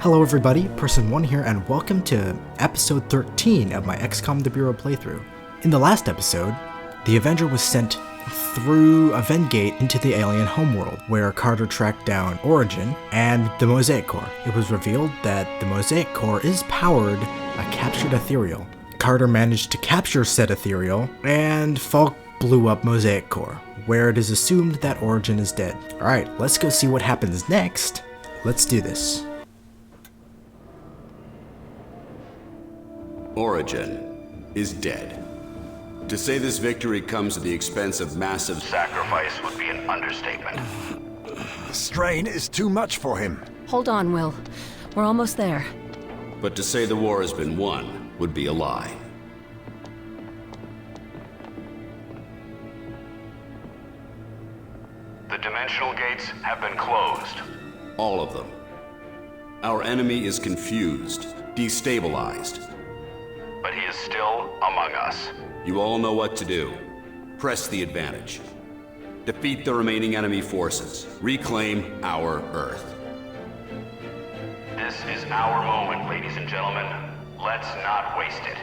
Hello everybody, Person1 here, and welcome to episode 13 of my XCOM The Bureau playthrough. In the last episode, the Avenger was sent through a vent gate into the alien homeworld, where Carter tracked down Origin and the Mosaic Core. It was revealed that the Mosaic Core is powered a captured ethereal. Carter managed to capture said ethereal, and Falk blew up Mosaic Core, where it is assumed that Origin is dead. Alright, let's go see what happens next. Let's do this. Origin is dead. To say this victory comes at the expense of massive sacrifice would be an understatement. The strain is too much for him. Hold on, Will. We're almost there. But to say the war has been won would be a lie. The dimensional gates have been closed. All of them. Our enemy is confused, destabilized. But he is still among us. You all know what to do. Press the advantage. Defeat the remaining enemy forces. Reclaim our Earth. This is our moment, ladies and gentlemen. Let's not waste it.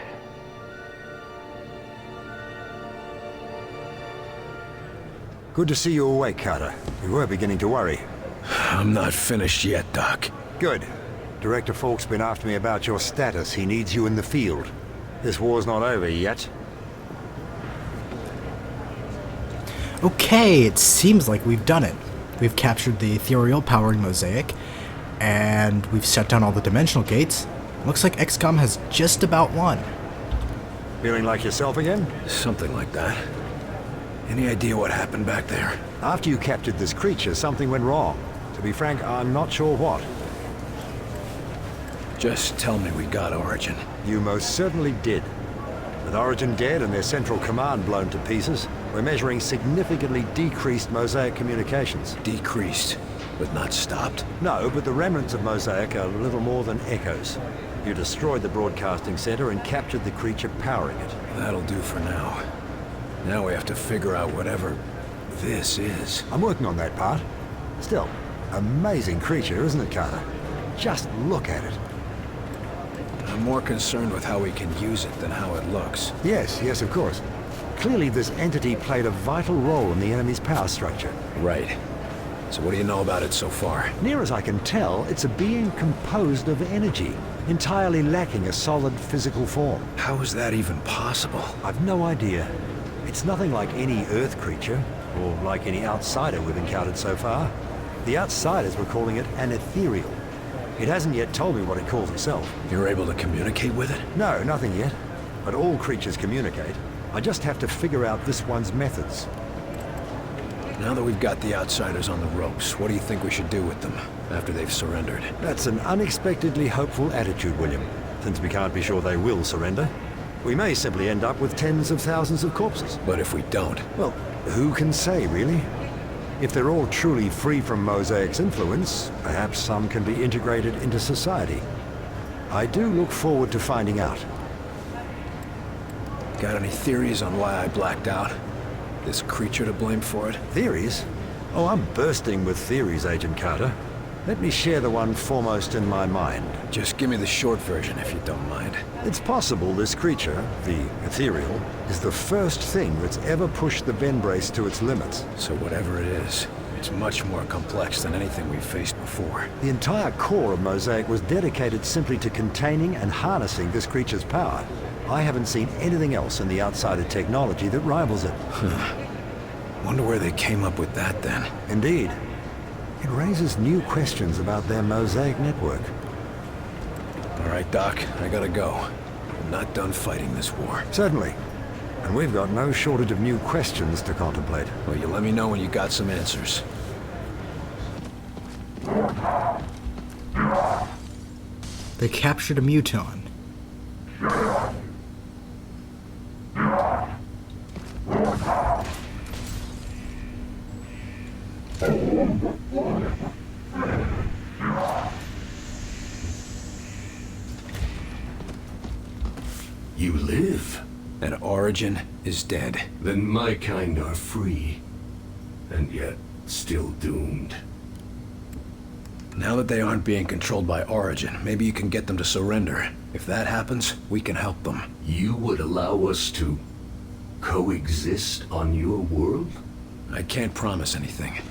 Good to see you awake, Carter. We were beginning to worry. I'm not finished yet, Doc. Good. Director Falk's been after me about your status. He needs you in the field. This war's not over yet. Okay, it seems like we've done it. We've captured the ethereal powering Mosaic, and we've shut down all the dimensional gates. Looks like XCOM has just about won. Feeling like yourself again? Something like that. Any idea what happened back there? After you captured this creature, something went wrong. To be frank, I'm not sure what. Just tell me we got Origin. You most certainly did. With Origin dead and their central command blown to pieces, we're measuring significantly decreased Mosaic communications. Decreased, but not stopped. No, but the remnants of Mosaic are little more than echoes. You destroyed the broadcasting center and captured the creature powering it. That'll do for now. Now we have to figure out whatever this is. I'm working on that part. Still, amazing creature, isn't it, Carter? Just look at it. I'm more concerned with how we can use it than how it looks. Yes, of course. Clearly this entity played a vital role in the enemy's power structure. Right. So what do you know about it so far? Near as I can tell, it's a being composed of energy, entirely lacking a solid physical form. How is that even possible? I've no idea. It's nothing like any Earth creature, or like any outsider we've encountered so far. The outsiders were calling it an ethereal. It hasn't yet told me what it calls itself. You're able to communicate with it? No, nothing yet. But all creatures communicate. I just have to figure out this one's methods. Now that we've got the outsiders on the ropes, what do you think we should do with them after they've surrendered? That's an unexpectedly hopeful attitude, William. Since we can't be sure they will surrender, we may simply end up with tens of thousands of corpses. But if we don't? Well, who can say, really? If they're all truly free from Mosaic's influence, perhaps some can be integrated into society. I do look forward to finding out. Got any theories on why I blacked out? This creature to blame for it? Theories? Oh, I'm bursting with theories, Agent Carter. Let me share the one foremost in my mind. Just give me the short version if you don't mind. It's possible this creature, the ethereal, is the first thing that's ever pushed the Venbrace to its limits. So whatever it is, it's much more complex than anything we've faced before. The entire core of Mosaic was dedicated simply to containing and harnessing this creature's power. I haven't seen anything else in the outsider technology that rivals it. Wonder where they came up with that then. Indeed. It raises new questions about their Mosaic network. All right, Doc, I gotta go. I'm not done fighting this war. Certainly. And we've got no shortage of new questions to contemplate. Well, you let me know when you got some answers. They captured a muton. You live. And Origin is dead. Then my kind are free. And yet, still doomed. Now that they aren't being controlled by Origin, maybe you can get them to surrender. If that happens, we can help them. You would allow us to coexist on your world? I can't promise anything.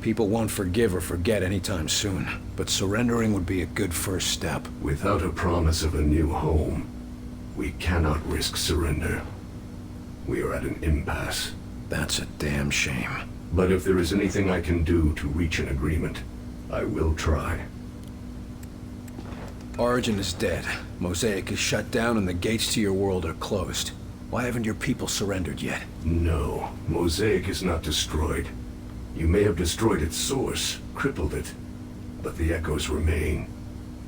People won't forgive or forget anytime soon, but surrendering would be a good first step. Without a promise of a new home, we cannot risk surrender. We are at an impasse. That's a damn shame. But if there is anything I can do to reach an agreement, I will try. Origin is dead. Mosaic is shut down and the gates to your world are closed. Why haven't your people surrendered yet? No, Mosaic is not destroyed. You may have destroyed its source, crippled it, but the echoes remain.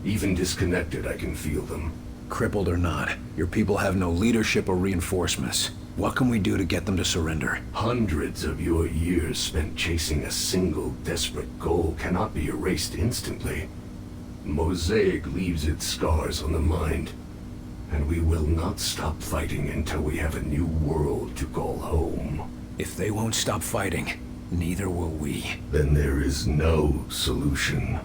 Even disconnected, I can feel them. Crippled or not, your people have no leadership or reinforcements. What can we do to get them to surrender? Hundreds of your years spent chasing a single desperate goal cannot be erased instantly. Mosaic leaves its scars on the mind, and we will not stop fighting until we have a new world to call home. If they won't stop fighting, neither will we. Then there is no solution.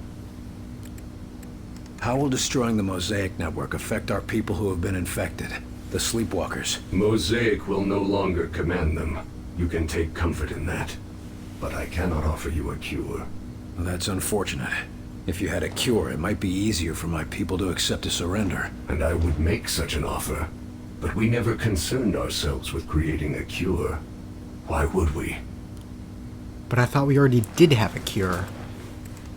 How will destroying the Mosaic network affect our people who have been infected? The Sleepwalkers. Mosaic will no longer command them. You can take comfort in that. But I cannot offer you a cure. Well, that's unfortunate. If you had a cure, it might be easier for my people to accept a surrender. And I would make such an offer. But we never concerned ourselves with creating a cure. Why would we? But I thought we already did have a cure.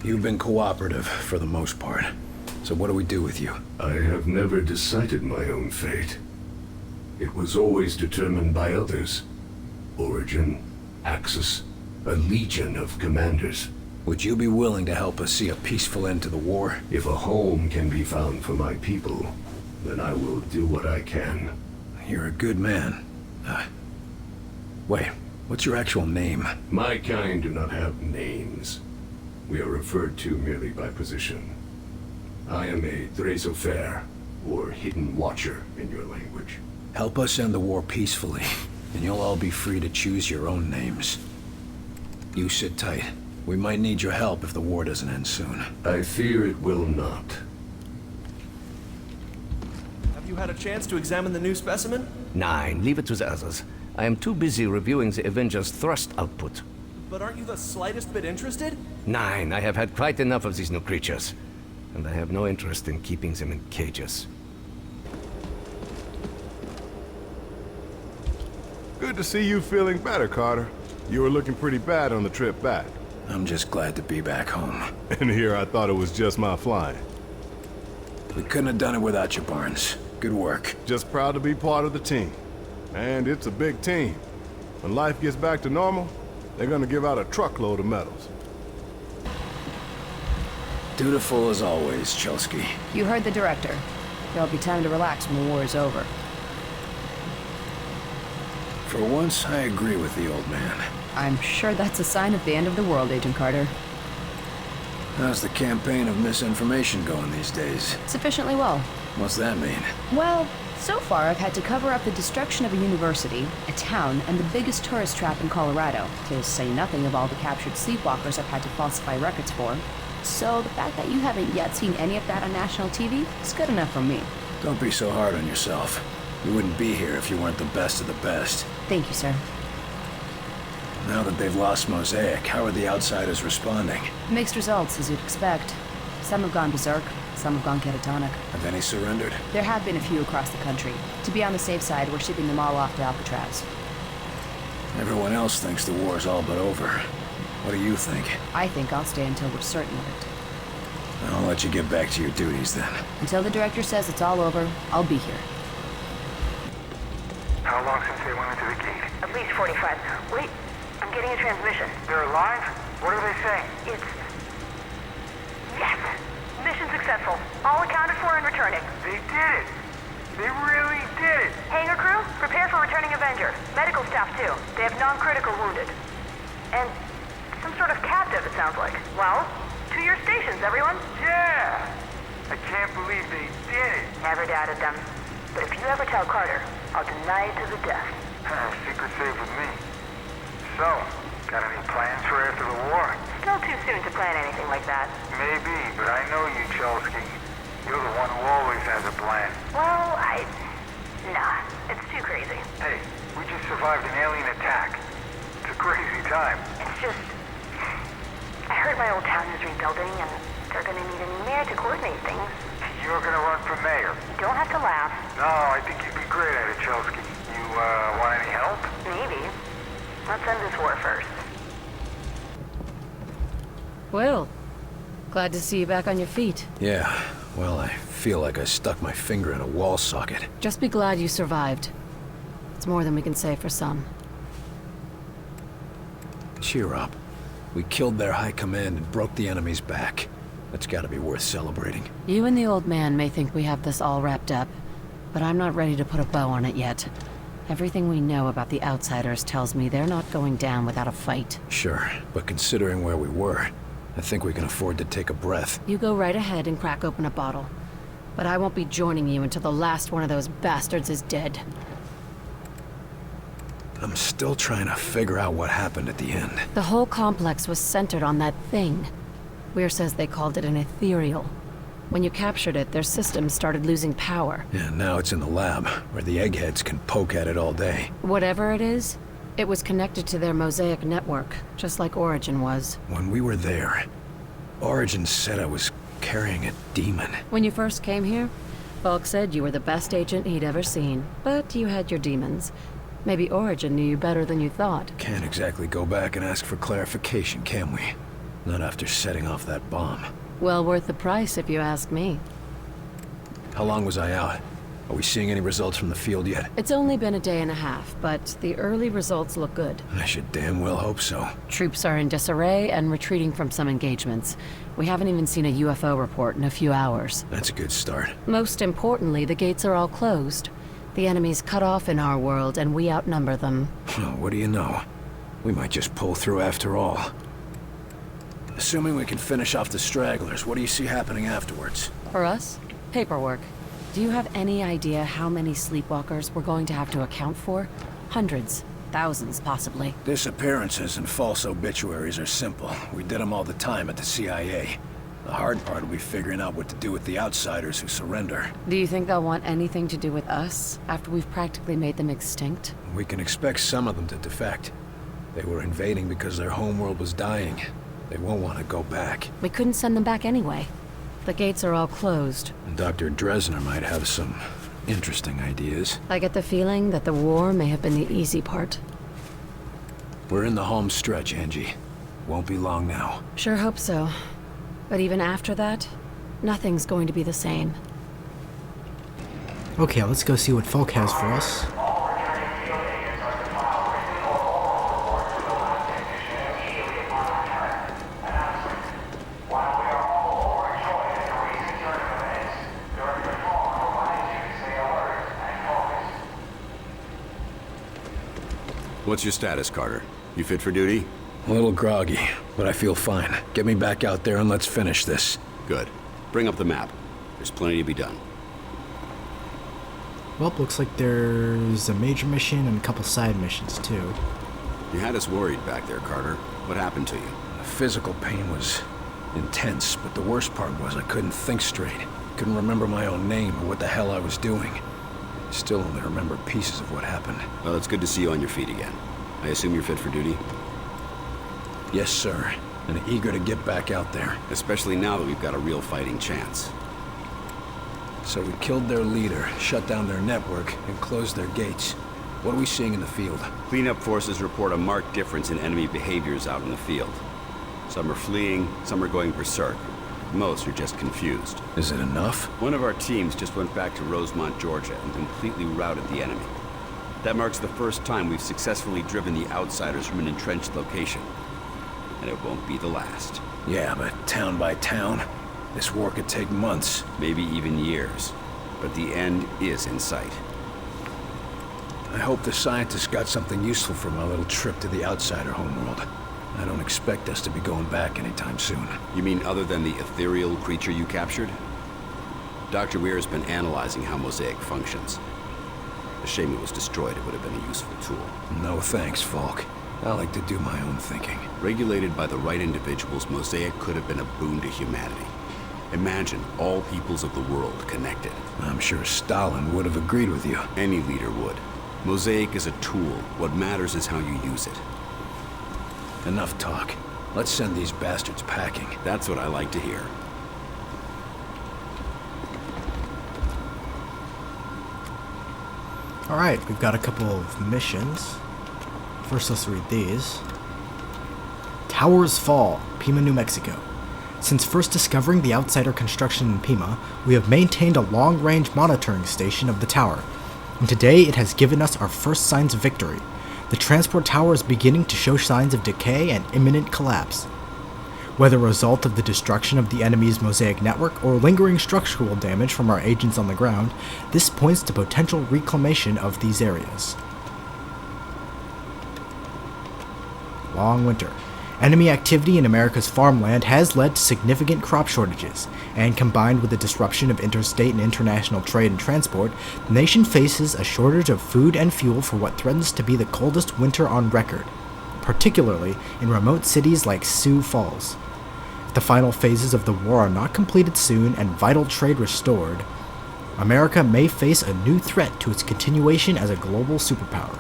You've been cooperative, for the most part. So what do we do with you? I have never decided my own fate. It was always determined by others. Origin, Axis, a legion of commanders. Would you be willing to help us see a peaceful end to the war? If a home can be found for my people, then I will do what I can. You're a good man. Wait, what's your actual name? My kind do not have names. We are referred to merely by position. I am a Thrasofair, or Hidden Watcher in your language. Help us end the war peacefully, and you'll all be free to choose your own names. You sit tight. We might need your help if the war doesn't end soon. I fear it will not. Have you had a chance to examine the new specimen? Nine, leave it to the others. I am too busy reviewing the Avengers' thrust output. But aren't you the slightest bit interested? Nine, I have had quite enough of these new creatures. And I have no interest in keeping them in cages. Good to see you feeling better, Carter. You were looking pretty bad on the trip back. I'm just glad to be back home. And here I thought it was just my flying. We couldn't have done it without you, Barnes. Good work. Just proud to be part of the team. And it's a big team. When life gets back to normal, they're gonna give out a truckload of medals. Dutiful as always, Chelsky. You heard the director. There'll be time to relax when the war is over. For once, I agree with the old man. I'm sure that's a sign of the end of the world, Agent Carter. How's the campaign of misinformation going these days? Sufficiently well. What's that mean? Well, so far I've had to cover up the destruction of a university, a town, and the biggest tourist trap in Colorado, to say nothing of all the captured sleepwalkers I've had to falsify records for. So the fact that you haven't yet seen any of that on national TV is good enough for me. Don't be so hard on yourself. You wouldn't be here if you weren't the best of the best. Thank you, sir. Now that they've lost Mosaic, how are the outsiders responding? Mixed results, as you'd expect. Some have gone berserk, some have gone catatonic. Have any surrendered? There have been a few across the country. To be on the safe side, we're shipping them all off to Alcatraz. Everyone else thinks the war's all but over. What do you think? I think I'll stay until we're certain of it. I'll let you get back to your duties then. Until the director says it's all over, I'll be here. How long since they went into the gate? At least 45. Wait, I'm getting a transmission. They're alive? What are they saying? It's... Yes! Mission successful. All accounted for and returning. They did it! They really did it! Hangar crew, prepare for returning Avenger. Medical staff too. They have non-critical wounded. And some sort of captive, it sounds like. Well, to your stations, everyone. Yeah! I can't believe they did it! Never doubted them. But if you ever tell Carter, I'll deny it to the death. Secret safe with me. So, got any plans for after the war? Still too soon to plan anything like that. Maybe, but I know you, Chelsky. You're the one who always has a plan. Well, Nah, it's too crazy. Hey, we just survived an alien attack. It's a crazy time. It's just... I heard my old town is rebuilding, and they're gonna need a new mayor to coordinate things. You're gonna run for mayor. You don't have to laugh. No, I think you'd be great at it, Chelsky. You, want any help? Maybe. Let's end this war first. Well, glad to see you back on your feet. Yeah, well, I feel like I stuck my finger in a wall socket. Just be glad you survived. It's more than we can say for some. Cheer up. We killed their high command and broke the enemy's back. That's gotta be worth celebrating. You and the old man may think we have this all wrapped up, but I'm not ready to put a bow on it yet. Everything we know about the Outsiders tells me they're not going down without a fight. Sure, but considering where we were, I think we can afford to take a breath. You go right ahead and crack open a bottle. But I won't be joining you until the last one of those bastards is dead. I'm still trying to figure out what happened at the end. The whole complex was centered on that thing. Weir says they called it an ethereal. When you captured it, their systems started losing power. Yeah, now it's in the lab, where the eggheads can poke at it all day. Whatever it is, it was connected to their Mosaic network, just like Origin was. When we were there, Origin said I was carrying a demon. When you first came here, Falk said you were the best agent he'd ever seen, but you had your demons. Maybe Origin knew you better than you thought. Can't exactly go back and ask for clarification, can we? Not after setting off that bomb. Well worth the price, if you ask me. How long was I out? Are we seeing any results from the field yet? It's only been a day and a half, but the early results look good. I should damn well hope so. Troops are in disarray and retreating from some engagements. We haven't even seen a UFO report in a few hours. That's a good start. Most importantly, the gates are all closed. The enemy's cut off in our world, and we outnumber them. Well, what do you know? We might just pull through after all. Assuming we can finish off the stragglers, what do you see happening afterwards? For us? Paperwork. Do you have any idea how many sleepwalkers we're going to have to account for? Hundreds. Thousands, possibly. Disappearances and false obituaries are simple. We did them all the time at the CIA. The hard part will be figuring out what to do with the outsiders who surrender. Do you think they'll want anything to do with us, after we've practically made them extinct? We can expect some of them to defect. They were invading because their homeworld was dying. They won't want to go back. We couldn't send them back anyway. The gates are all closed. And Dr. Dresner might have some interesting ideas. I get the feeling that the war may have been the easy part. We're in the home stretch, Angie. Won't be long now. Sure hope so. But even after that, nothing's going to be the same. Okay, let's go see what Falk has for us. What's your status, Carter? You fit for duty? A little groggy, but I feel fine. Get me back out there and let's finish this. Good. Bring up the map. There's plenty to be done. Well, looks like there's a major mission and a couple side missions, too. You had us worried back there, Carter. What happened to you? The physical pain was intense, but the worst part was I couldn't think straight. Couldn't remember my own name or what the hell I was doing. Still only remember pieces of what happened. Well, it's good to see you on your feet again. I assume you're fit for duty? Yes, sir. And eager to get back out there. Especially now that we've got a real fighting chance. So we killed their leader, shut down their network, and closed their gates. What are we seeing in the field? Cleanup forces report a marked difference in enemy behaviors out in the field. Some are fleeing, some are going berserk. Most are just confused. Is it enough? One of our teams just went back to Rosemont, Georgia, and completely routed the enemy. That marks the first time we've successfully driven the outsiders from an entrenched location. And it won't be the last. Yeah, but town by town, this war could take months. Maybe even years. But the end is in sight. I hope the scientists got something useful from our little trip to the outsider homeworld. I don't expect us to be going back anytime soon. You mean other than the ethereal creature you captured? Dr. Weir has been analyzing how Mosaic functions. A shame it was destroyed. It would have been a useful tool. No thanks, Falk. I like to do my own thinking. Regulated by the right individuals, Mosaic could have been a boon to humanity. Imagine all peoples of the world connected. I'm sure Stalin would have agreed with you. Any leader would. Mosaic is a tool. What matters is how you use it. Enough talk. Let's send these bastards packing. That's what I like to hear. Alright, we've got a couple of missions. First, let's read these. Towers Fall, Pima, New Mexico. Since first discovering the Outsider construction in Pima, we have maintained a long-range monitoring station of the tower, and today it has given us our first signs of victory. The transport tower is beginning to show signs of decay and imminent collapse. Whether a result of the destruction of the enemy's Mosaic network or lingering structural damage from our agents on the ground, this points to potential reclamation of these areas. Long winter. Enemy activity in America's farmland has led to significant crop shortages, and combined with the disruption of interstate and international trade and transport, the nation faces a shortage of food and fuel for what threatens to be the coldest winter on record, particularly in remote cities like Sioux Falls. If the final phases of the war are not completed soon and vital trade restored, America may face a new threat to its continuation as a global superpower.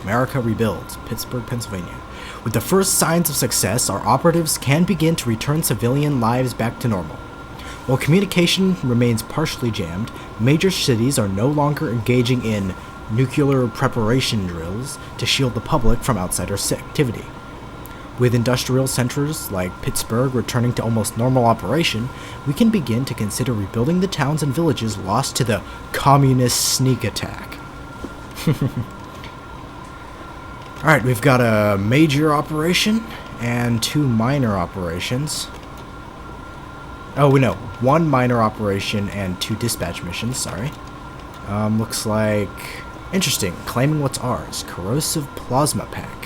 America rebuilds, Pittsburgh, Pennsylvania. With the first signs of success, our operatives can begin to return civilian lives back to normal. While communication remains partially jammed, major cities are no longer engaging in nuclear preparation drills to shield the public from outsider activity. With industrial centers like Pittsburgh returning to almost normal operation, we can begin to consider rebuilding the towns and villages lost to the communist sneak attack. Alright, we've got a major operation and 2 minor operations. Oh, no, 1 minor operation and 2 dispatch missions, sorry. Looks like... Interesting, claiming what's ours. Corrosive plasma pack.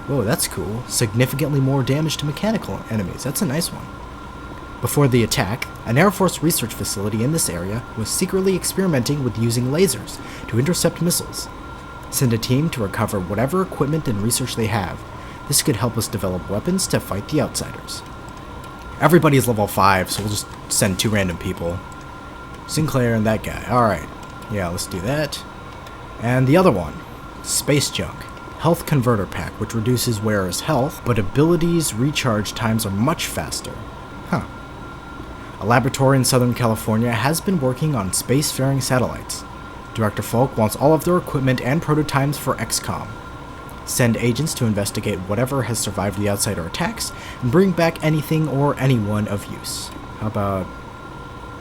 Whoa, that's cool. Significantly more damage to mechanical enemies. That's a nice one. Before the attack, an Air Force research facility in this area was secretly experimenting with using lasers to intercept missiles. Send a team to recover whatever equipment and research they have. This could help us develop weapons to fight the outsiders. Everybody's level 5, so we'll just send 2 random people. Sinclair and that guy. Alright. Yeah, let's do that. And the other one. Space Junk. Health Converter Pack, which reduces wearer's health, but abilities recharge times are much faster. Huh. A laboratory in Southern California has been working on spacefaring satellites. Director Falk wants all of their equipment and prototypes for XCOM. Send agents to investigate whatever has survived the outsider attacks, and bring back anything or anyone of use. How about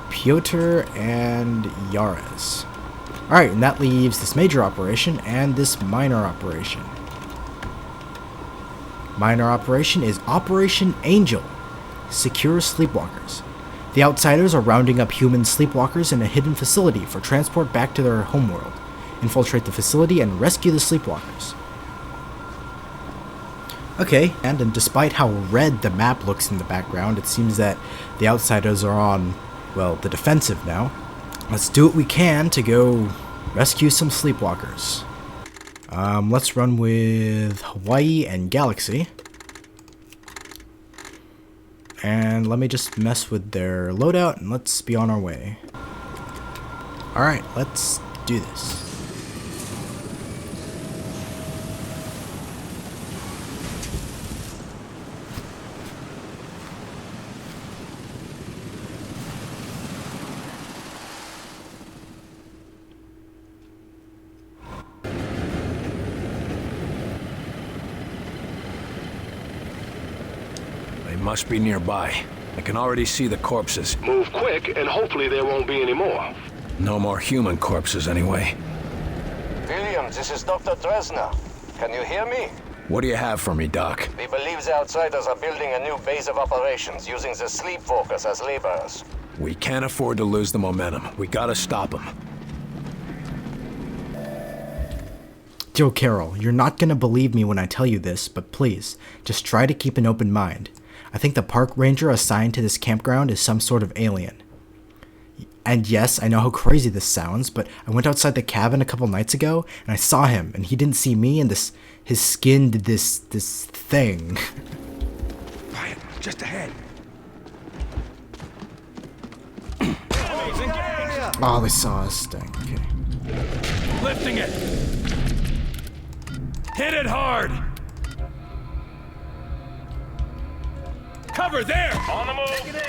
Piotr and Yares? Alright, and that leaves this major operation and this minor operation. Minor operation is Operation Angel. Secure sleepwalkers. The outsiders are rounding up human sleepwalkers in a hidden facility for transport back to their homeworld. Infiltrate the facility and rescue the sleepwalkers. Okay, and despite how red the map looks in the background, it seems that the outsiders are on, well, the defensive now. Let's do what we can to go rescue some sleepwalkers. Let's run with Hawaii and Galaxy. And let me just mess with their loadout and let's be on our way. Alright, let's do this. Must be nearby. I can already see the corpses. Move quick, and hopefully there won't be any more. No more human corpses, anyway. William, this is Dr. Dresner. Can you hear me? What do you have for me, Doc? We believe the outsiders are building a new base of operations, using the sleepwalkers as laborers. We can't afford to lose the momentum. We gotta stop them. Joe Carroll, you're not gonna believe me when I tell you this, but please, just try to keep an open mind. I think the park ranger assigned to this campground is some sort of alien. And yes, I know how crazy this sounds, but I went outside the cabin a couple nights ago, and I saw him, and he didn't see me, and his skin did this thing. Quiet, just ahead. Oh, they saw us. Dang, okay. Lifting it. Hit it hard. Cover there. On the move. Take it in.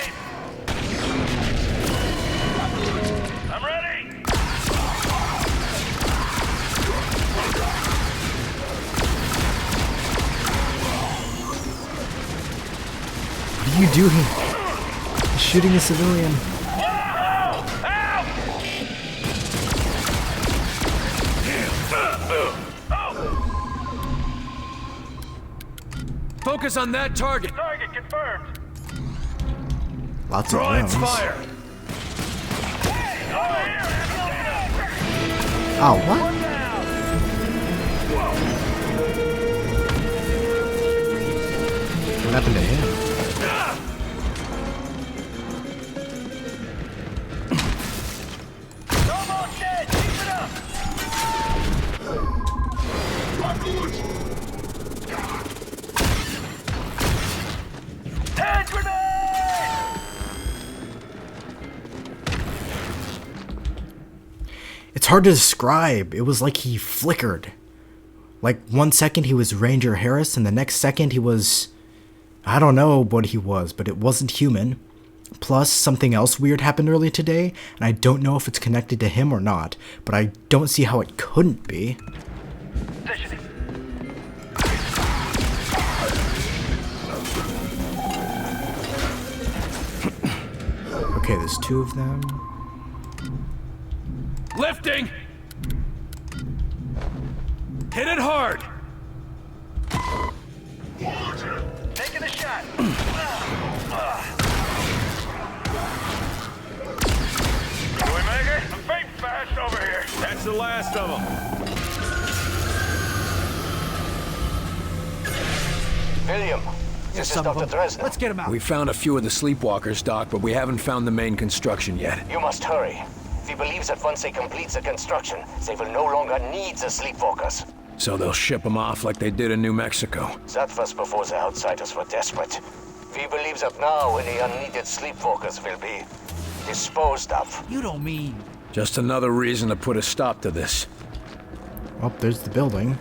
I'm ready. What are you doing? He's shooting a civilian. Focus on that target. Target confirmed. Lots of Draw its rounds. fire. Oh, what? What happened to him? Almost dead. Keep it up. Hand grenade! It's hard to describe. It was like he flickered. Like 1 second he was Ranger Harris, and the next second he was... I don't know what he was, but it wasn't human. Plus, something else weird happened earlier today, and I don't know if it's connected to him or not, but I don't see how it couldn't be. Okay, there's 2 of them. Lifting. Hit it hard. Taking a shot. Can we make it? I'm fake fast over here. That's the last of them. William, this is Dr. Dresden. Let's get him out. We found a few of the sleepwalkers, Doc, but we haven't found the main construction yet. You must hurry. He believes that once they complete the construction, they will no longer need the sleepwalkers. So they'll ship them off like they did in New Mexico. That was before the outsiders were desperate. We believe that now any unneeded sleepwalkers will be disposed of. You don't mean... Just another reason to put a stop to this. Oh, there's the building.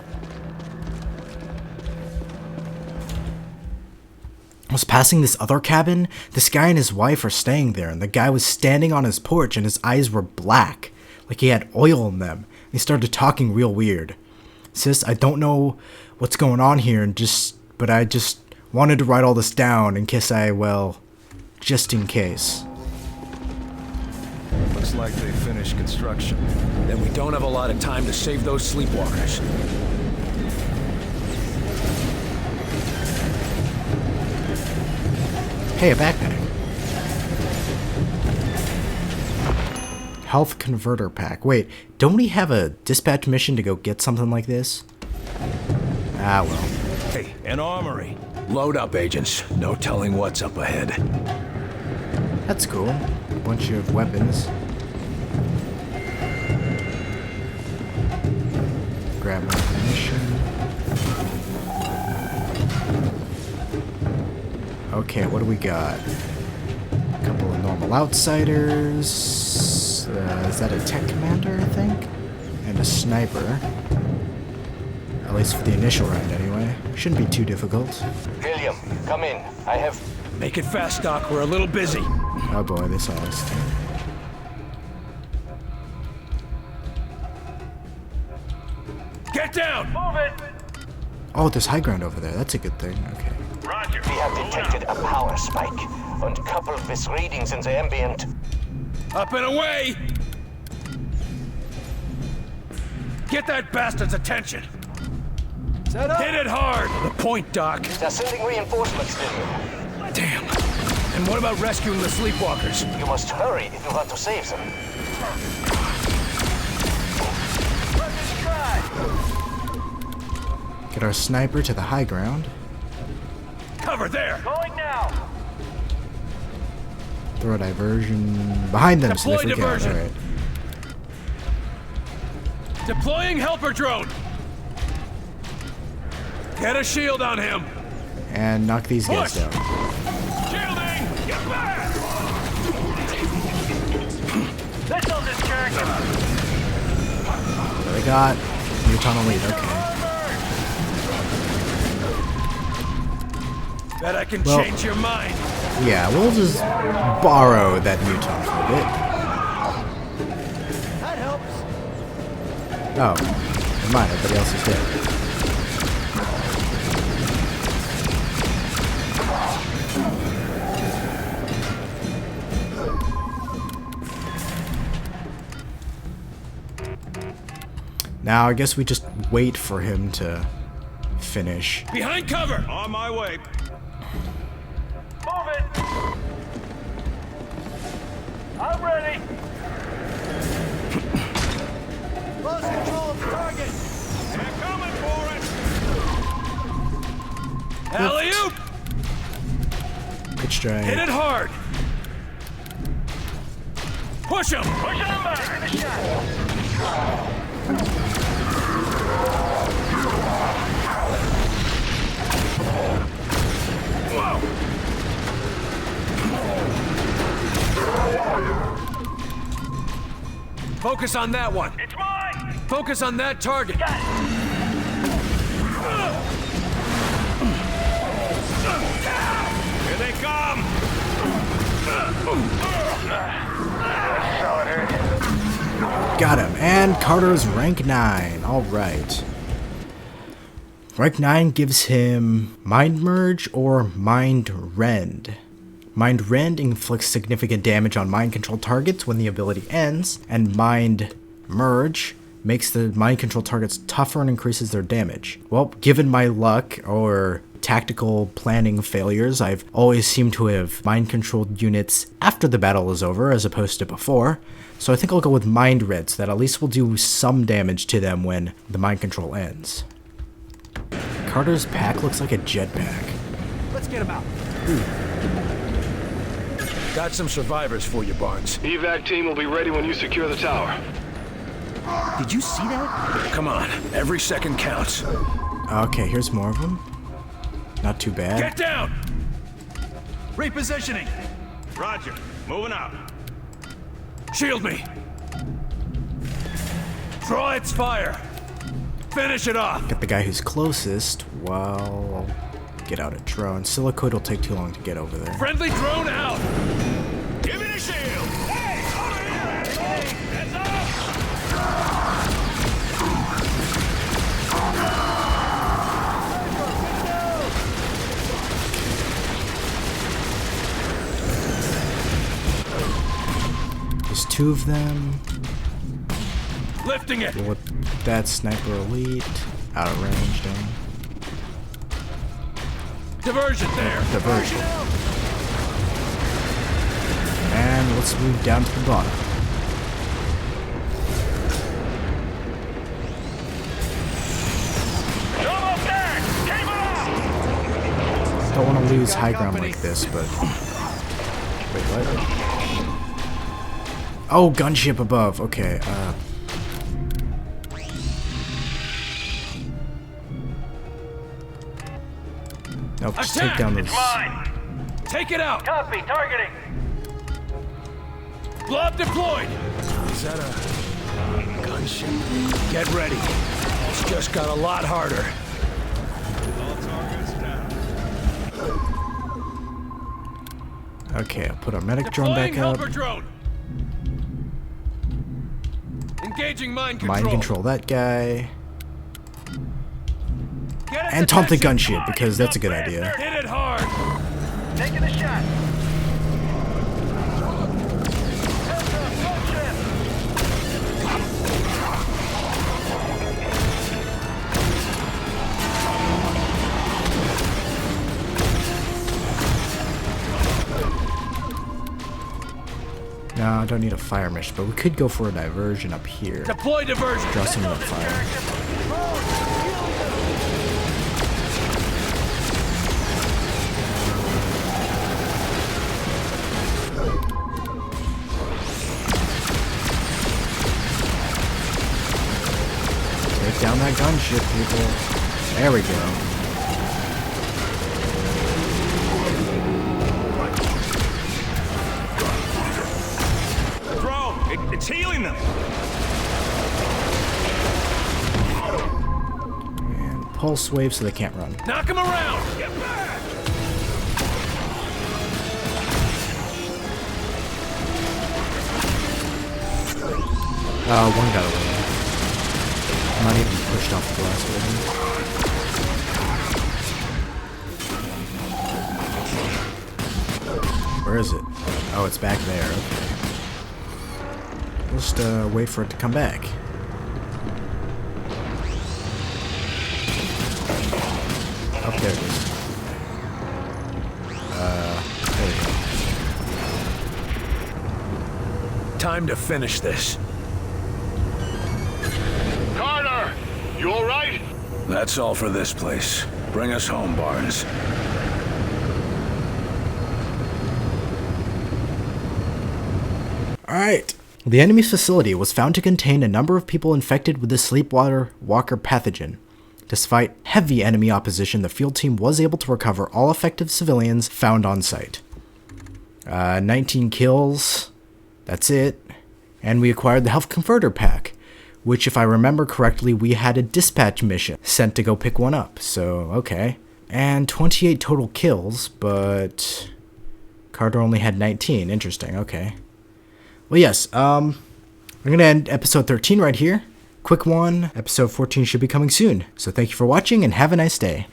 I was passing this other cabin. This guy and his wife are staying there, and the guy was standing on his porch and his eyes were black, like he had oil in them. He started talking real weird. Sis, I don't know what's going on here, but I just wanted to write all this down in case just in case. Looks like they finished construction. Then we don't have a lot of time to save those sleepwalkers. Hey, a backpack. Health converter pack. Wait, don't we have a dispatch mission to go get something like this? Ah, well. Hey, an armory. Load up, agents. No telling what's up ahead. That's cool. A bunch of weapons. Grab my ammunition. Okay, what do we got? A couple of normal outsiders. Is that a tech commander, I think? And a sniper. At least for the initial round, anyway. Shouldn't be too difficult. William, come in. I have... Make it fast, Doc. We're a little busy. Oh boy, they saw us. Get down! Move it. Oh, there's high ground over there. That's a good thing. Okay. Roger. We have detected a power spike, and coupled with readings in the ambient... Up and away! Get that bastard's attention! Set up! Hit it hard! The point, Doc. They're sending reinforcements to you. Damn. And what about rescuing the sleepwalkers? You must hurry if you want to save them. Get our sniper to the high ground. Cover there! Going now. Throw a diversion behind them so they freak out. All right. Deploying helper drone. Get a shield on him. And knock these guys down. Shielding! Get back! This'll distract him. They got Newton elite. Okay. Bet I can change your mind. Yeah, we'll just borrow that Newton for a bit. That helps. Oh, never mind. Everybody else is dead. Now, I guess we just wait for him to finish. Behind cover! On my way. Move it! I'm ready! Lost control of the target! They're coming for it! Alley-oop! Pitch strike. Hit it hard! Push him! Pushing him back! Take the shot! Whoa! Focus on that one. It's mine! Focus on that target. Got it! Here they come! Got him. And Carter's rank 9. Alright. Rank 9 gives him Mind Merge or Mind Rend. Mind Rend inflicts significant damage on mind-controlled targets when the ability ends, and Mind Merge makes the mind-controlled targets tougher and increases their damage. Well, given my luck or tactical planning failures, I've always seemed to have mind-controlled units after the battle is over as opposed to before, so I think I'll go with Mind Rend so that at least we'll do some damage to them when the mind control ends. Carter's pack looks like a jetpack. Let's get him out. Got some survivors for you, Barnes. Evac team will be ready when you secure the tower. Did you see that? Come on, every second counts. Okay, here's more of them. Not too bad. Get down! Repositioning. Roger. Moving out. Shield me! Draw its fire! Finish it off! Get the guy who's closest while I'll get out a drone. Silicoid will take too long to get over there. Friendly drone out! Give me the shield! Hey! Over here! Hey! Heads up! There's two of them. Lifting it! Deal with that sniper elite. Out of range, done. Diversion there! Diversion. And let's move down to the bottom. Almost there! Keep it up! Don't want to lose high ground like this, but... Wait, what? Oh, gunship above. Okay, Nope, just take down those. It's mine! Take it out! Copy, targeting! Blob deployed! Is that a gunship? Get ready. It's just got a lot harder. Okay, I'll put our medic drone back up. Helper drone. Engaging mind control. Mind control that guy. Get its And taunt the attention. gunship, because that's a good idea. Hit it hard. Taking a shot! No, I don't need a fire mission, but we could go for a diversion up here. Deploy diversion. Draw some of that fire. down that gunship, people. There we go. Bro, it's healing them. And pulse wave so they can't run. Knock him around. Get back. One got away. I'm not even pushed off the blast with him. Where is it? Oh, it's back there. Okay. Just wait for it to come back. Oh, there it is. There we go. Time to finish this. Carter! You alright? That's all for this place. Bring us home, Barnes. Alright. The enemy's facility was found to contain a number of people infected with the sleepwalker pathogen. Despite heavy enemy opposition, the field team was able to recover all affected civilians found on site. 19 kills. That's it. And we acquired the Health Converter Pack, which, if I remember correctly, we had a dispatch mission sent to go pick one up. So, okay. And 28 total kills, but Carter only had 19. Interesting, okay. Well, yes, I'm going to end episode 13 right here. Quick one. Episode 14 should be coming soon. So thank you for watching and have a nice day.